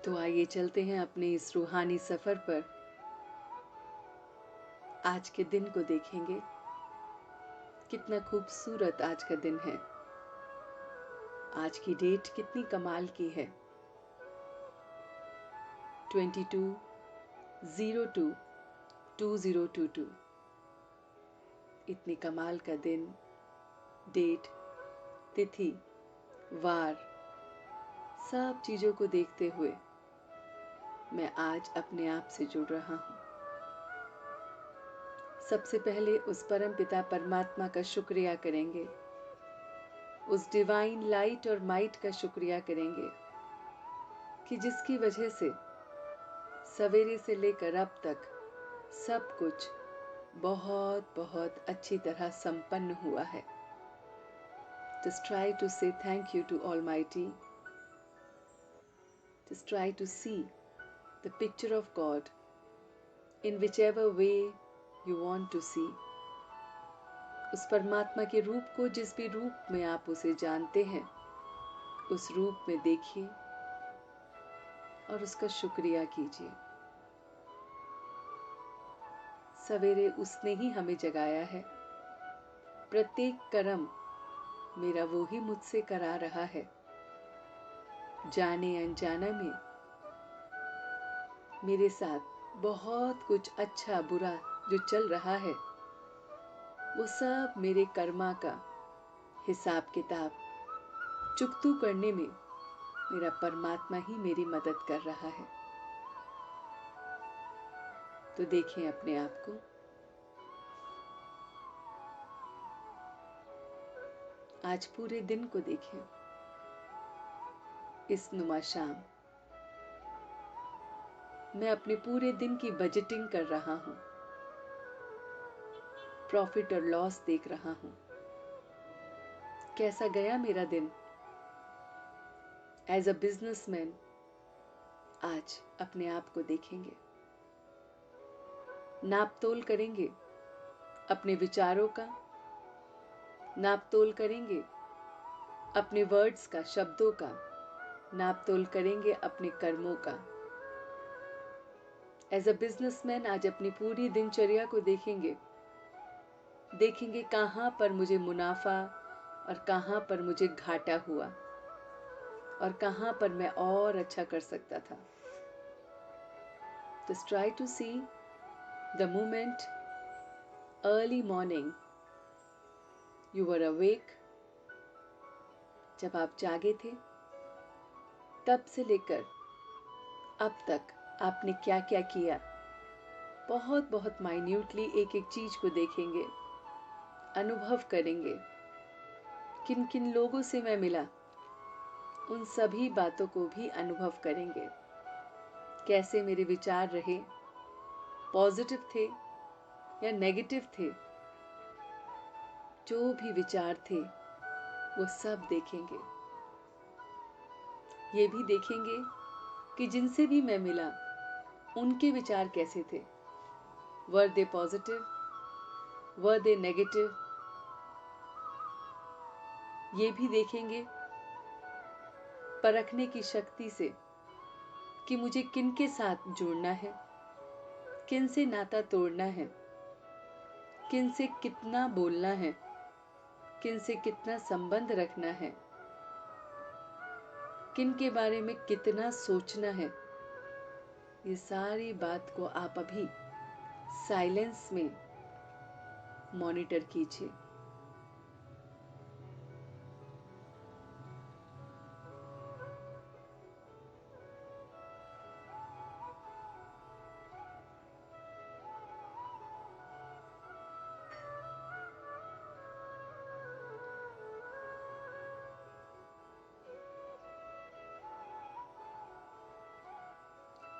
तो आइए चलते हैं अपने इस रूहानी सफर पर। आज के दिन को देखेंगे, कितना खूबसूरत आज का दिन है। आज की डेट कितनी कमाल की है। 22/02/2022। इतनी कमाल का दिन, डेट, तिथि, वार, सब चीजों को देखते हुए मैं आज अपने आप से जुड़ रहा हूं। सबसे पहले उस परम पिता परमात्मा का शुक्रिया करेंगे, उस डिवाइन लाइट और माइट का शुक्रिया करेंगे कि जिसकी वजह से सवेरे से लेकर अब तक सब कुछ बहुत बहुत अच्छी तरह संपन्न हुआ है। Just try to say thank you to Almighty. Just try to see the picture of God in whichever way you want to see. उस परमात्मा के रूप को जिस भी रूप में आप उसे जानते हैं, उस रूप में देखिए और उसका शुक्रिया कीजिए। सवेरे उसने ही हमें जगाया है। प्रत्येक कर्म मेरा वो ही मुझसे करा रहा है। जाने अनजाना में मेरे साथ बहुत कुछ अच्छा बुरा जो चल रहा है, वो सब मेरे कर्मा का हिसाब किताब चुकतू करने में मेरा परमात्मा ही मेरी मदद कर रहा है। तो देखें अपने आप को। आज पूरे दिन को देखें। इस नुमा शाम मैं अपने पूरे दिन की बजटिंग कर रहा हूं, प्रॉफिट और लॉस देख रहा हूं। कैसा गया मेरा दिन। एज अ बिजनेसमैन आज अपने आप को देखेंगे, नाप तोल करेंगे अपने विचारों का, नाप तोल करेंगे अपने वर्ड्स का, शब्दों का, नाप तोल करेंगे अपने कर्मों का। एज अ बिजनेसमैन आज अपनी पूरी दिनचर्या को देखेंगे, देखेंगे कहाँ पर मुझे मुनाफा और कहाँ पर मुझे घाटा हुआ और कहाँ पर मैं और अच्छा कर सकता था। Just try to see the moment early morning you were awake, जब आप जागे थे, तब से लेकर अब तक आपने क्या क्या किया। बहुत बहुत माइन्यूटली एक एक चीज को देखेंगे, अनुभव करेंगे। किन किन लोगों से मैं मिला, उन सभी बातों को भी अनुभव करेंगे। कैसे मेरे विचार रहे, पॉजिटिव थे या नेगेटिव थे। जो भी विचार थे वो सब देखेंगे। ये भी देखेंगे कि जिनसे भी मैं मिला उनके विचार कैसे थे। वर दे पॉजिटिव, वर दे नेगेटिव। ये भी देखेंगे परखने की शक्ति से कि मुझे किन के साथ जुड़ना है, किन से नाता तोड़ना है, किन से कितना बोलना है, किन से कितना संबंध रखना है, किन के बारे में कितना सोचना है। ये सारी बात को आप अभी साइलेंस में मॉनिटर कीजिए।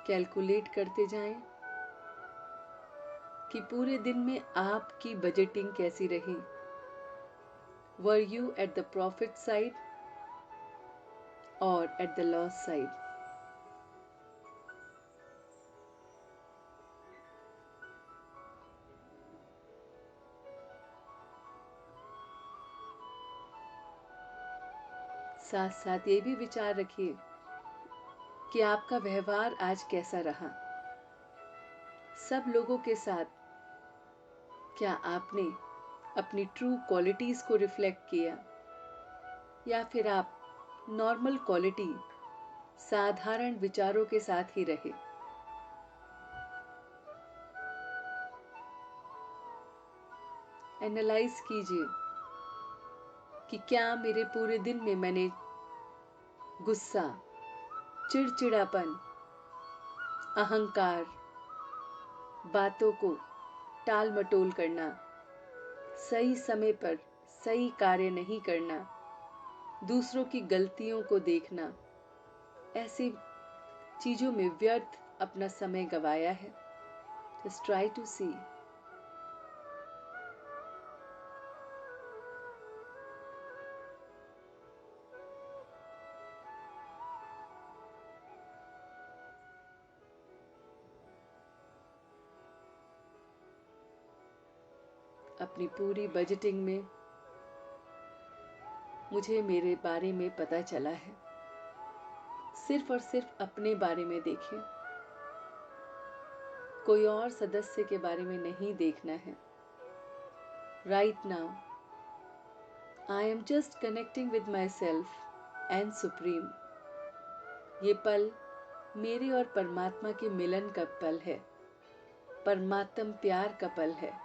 कैलकुलेट करते जाएं कि पूरे दिन में आपकी बजटिंग कैसी रही। Were you at the profit side और एट द लॉस साइड। साथ साथ ये भी विचार रखिए कि आपका व्यवहार आज कैसा रहा। सब लोगों के साथ क्या आपने अपनी ट्रू क्वालिटीज को रिफ्लेक्ट किया, या फिर आप नॉर्मल क्वालिटी, साधारण विचारों के साथ ही रहे। एनालाइज कीजिए कि क्या मेरे पूरे दिन में मैंने गुस्सा, चिड़चिड़ापन, अहंकार, बातों को टाल मटोल करना, सही समय पर सही कार्य नहीं करना, दूसरों की गलतियों को देखना, ऐसी चीजों में व्यर्थ अपना समय गवाया है। जस्ट ट्राई टू सी। अपनी पूरी बजटिंग में मुझे मेरे बारे में पता चला है। सिर्फ और सिर्फ अपने बारे में देखिए, कोई और सदस्य के बारे में नहीं देखना है। Right now I am just connecting with my self and supreme. ये पल मेरे और परमात्मा के मिलन का पल है, परमात्म प्यार का पल है।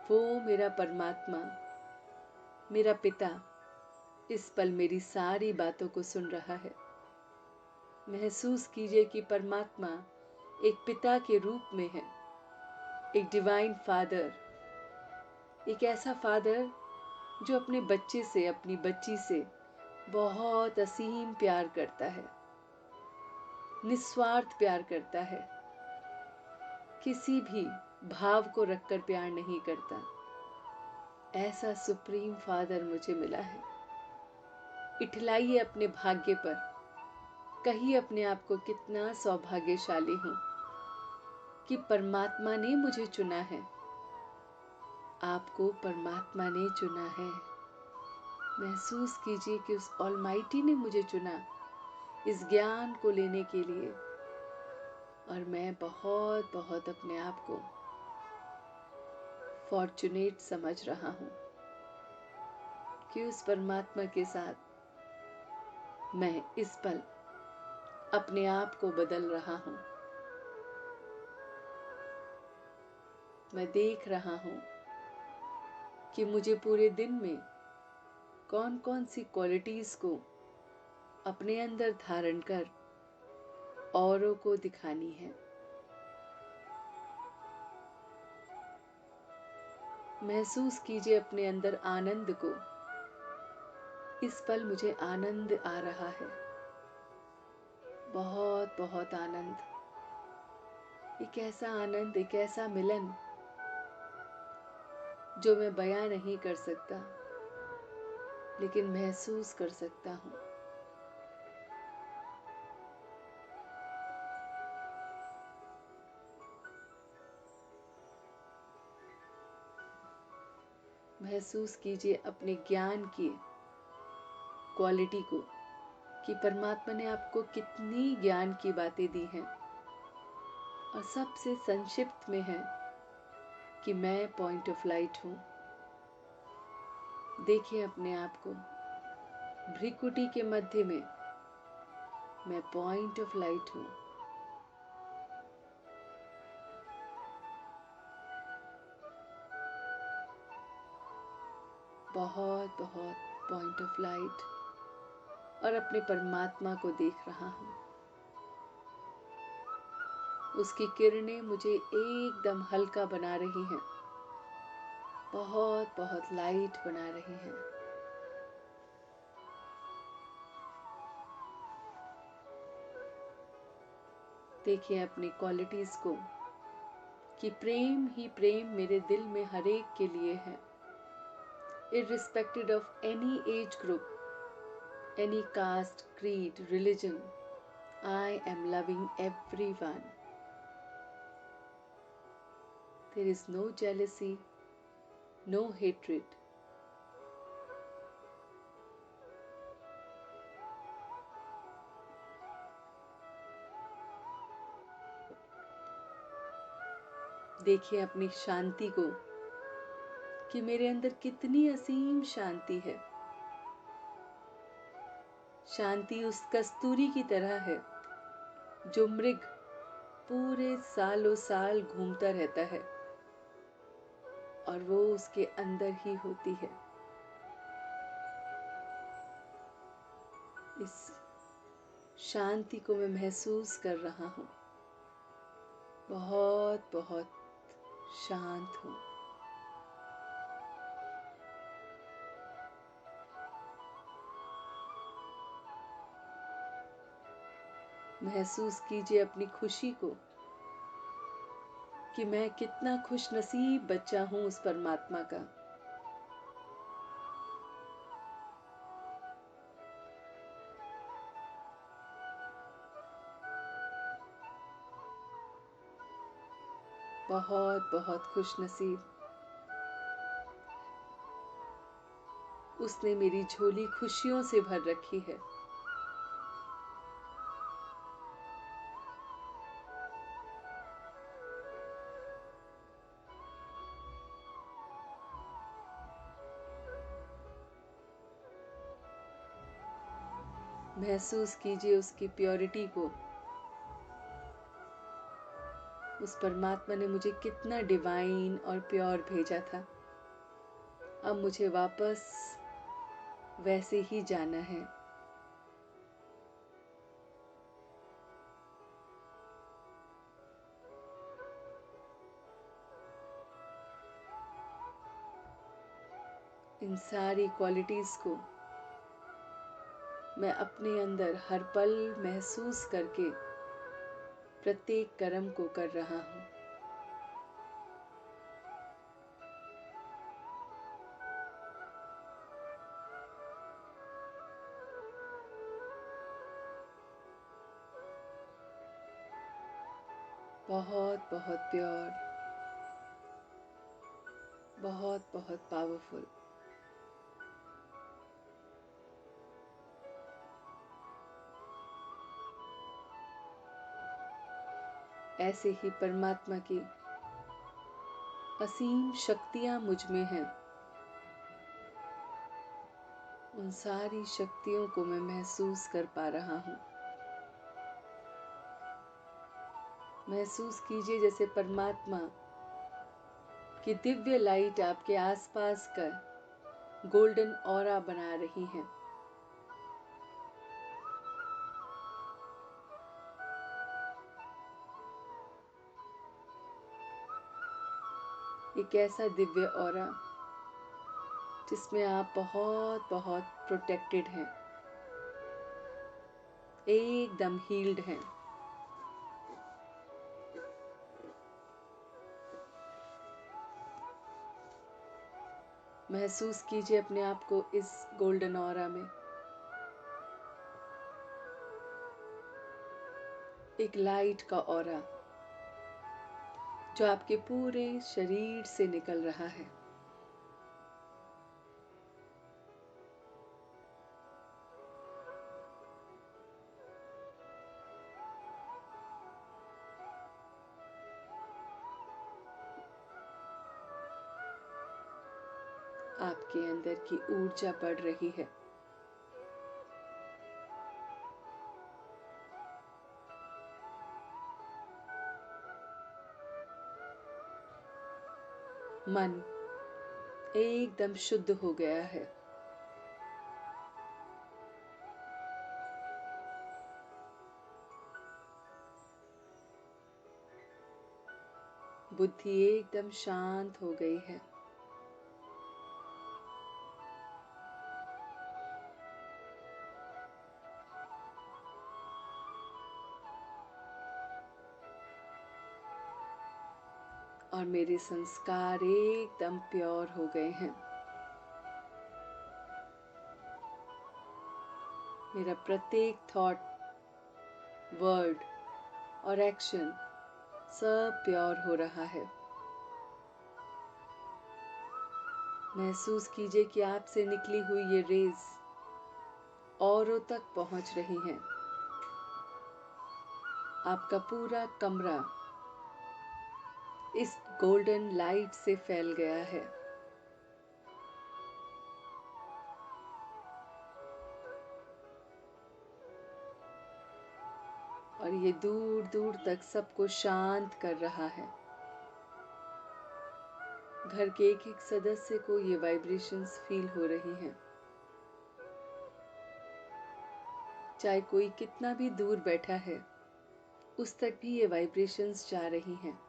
वो मेरा परमात्मा, मेरा पिता इस पल मेरी सारी बातों को सुन रहा है। महसूस कीजिए कि परमात्मा एक पिता के रूप में है, एक डिवाइन फादर, एक ऐसा फादर जो अपने बच्चे से, अपनी बच्ची से बहुत असीम प्यार करता है, निस्वार्थ प्यार करता है, किसी भी भाव को रखकर प्यार नहीं करता। ऐसा सुप्रीम फादर मुझे मिला है। इठलाइए अपने भाग्य पर, कहिए अपने आप को कितना सौभाग्यशाली हूं कि परमात्मा ने मुझे चुना है। आपको परमात्मा ने चुना है। महसूस कीजिए कि उस ऑलमाइटी ने मुझे चुना इस ज्ञान को लेने के लिए, और मैं बहुत बहुत अपने आप को फॉर्चुनेट समझ रहा हूं कि उस परमात्मा के साथ मैं इस पल अपने आप को बदल रहा हूं। मैं देख रहा हूं कि मुझे पूरे दिन में कौन कौन सी क्वालिटीज को अपने अंदर धारण कर औरों को दिखानी है। महसूस कीजिए अपने अंदर आनंद को। इस पल मुझे आनंद आ रहा है, बहुत बहुत आनंद। एक ऐसा आनंद, एक ऐसा मिलन जो मैं बयां नहीं कर सकता, लेकिन महसूस कर सकता हूं। महसूस कीजिए अपने ज्ञान की क्वालिटी को, कि परमात्मा ने आपको कितनी ज्ञान की बातें दी हैं, और सबसे संक्षिप्त में है कि मैं पॉइंट ऑफ लाइट हूं। देखिए अपने आप को भ्रिकुटी के मध्य में, मैं पॉइंट ऑफ लाइट हूं। बहुत बहुत पॉइंट ऑफ लाइट, और अपने परमात्मा को देख रहा हूं। उसकी किरणें मुझे एकदम हल्का बना रही हैं, बहुत बहुत लाइट बना रही हैं। देखिए अपनी क्वालिटीज को, कि प्रेम ही प्रेम मेरे दिल में हर एक के लिए है, irrespective of any age group, any caste, creed, religion. I am loving everyone. There is no jealousy, no hatred. देखिए अपनी शांति को कि मेरे अंदर कितनी असीम शांति है। शांति उस कस्तूरी की तरह है जो मृग पूरे सालों साल घूमता रहता है और वो उसके अंदर ही होती है। इस शांति को मैं महसूस कर रहा हूँ। बहुत बहुत शांत हूँ। महसूस कीजिए अपनी खुशी को कि मैं कितना खुशनसीब बच्चा हूँ उस परमात्मा का। बहुत बहुत खुशनसीब। उसने मेरी झोली खुशियों से भर रखी है। महसूस कीजिए उसकी प्योरिटी को। उस परमात्मा ने मुझे कितना डिवाइन और प्योर भेजा था। अब मुझे वापस वैसे ही जाना है। इन सारी क्वालिटीज को मैं अपने अंदर हर पल महसूस करके प्रत्येक कर्म को कर रहा हूँ। बहुत बहुत प्योर, बहुत बहुत पावरफुल। ऐसे ही परमात्मा की असीम शक्तियां मुझ में हैं। उन सारी शक्तियों को मैं महसूस कर पा रहा हूँ। महसूस कीजिए जैसे परमात्मा की दिव्य लाइट आपके आसपास का गोल्डन ऑरा बना रही है। एक ऐसा दिव्य ऑरा जिसमें आप बहुत बहुत प्रोटेक्टेड हैं, एकदम हील्ड हैं। महसूस कीजिए अपने आप को इस गोल्डन ऑरा में। एक लाइट का ऑरा जो आपके पूरे शरीर से निकल रहा है। आपके अंदर की ऊर्जा बढ़ रही है। मन एकदम शुद्ध हो गया है। बुद्धि एकदम शांत हो गई है। और मेरे संस्कार एकदम प्योर हो गए हैं। मेरा प्रत्येक थॉट, वर्ड और एक्शन सब प्योर हो रहा है। महसूस कीजिए कि आपसे निकली हुई ये रेज औरों तक पहुंच रही हैं। आपका पूरा कमरा इस गोल्डन लाइट से फैल गया है। और ये दूर दूर तक सबको शांत कर रहा है। घर के एक एक सदस्य को ये वाइब्रेशंस फील हो रही हैं। चाहे कोई कितना भी दूर बैठा है, उस तक भी ये वाइब्रेशंस जा रही हैं।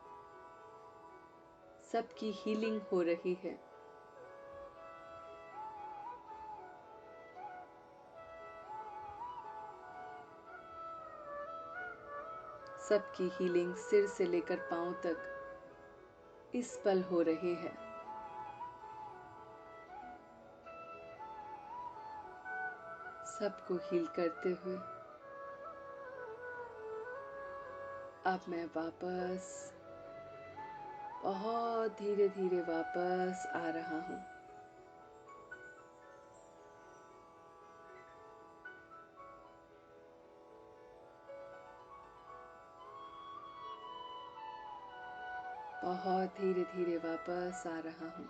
सबकी हीलिंग हो रही है। सबकी हीलिंग सिर से लेकर पांव तक इस पल हो रही है। सबको हील करते हुए अब मैं वापस बहुत धीरे धीरे वापस आ रहा हूँ। बहुत धीरे धीरे वापस आ रहा हूँ।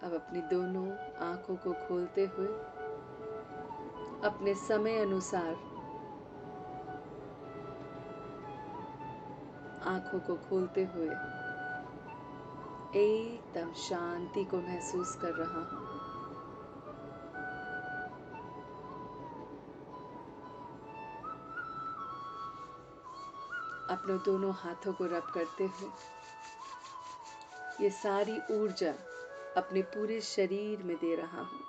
अब अपनी दोनों आंखों को खोलते हुए अपने समय अनुसार आंखों को खोलते हुए एकदम शांति को महसूस कर रहा हूँ। अपने दोनों हाथों को रब करते हुए ये सारी ऊर्जा अपने पूरे शरीर में दे रहा हूँ।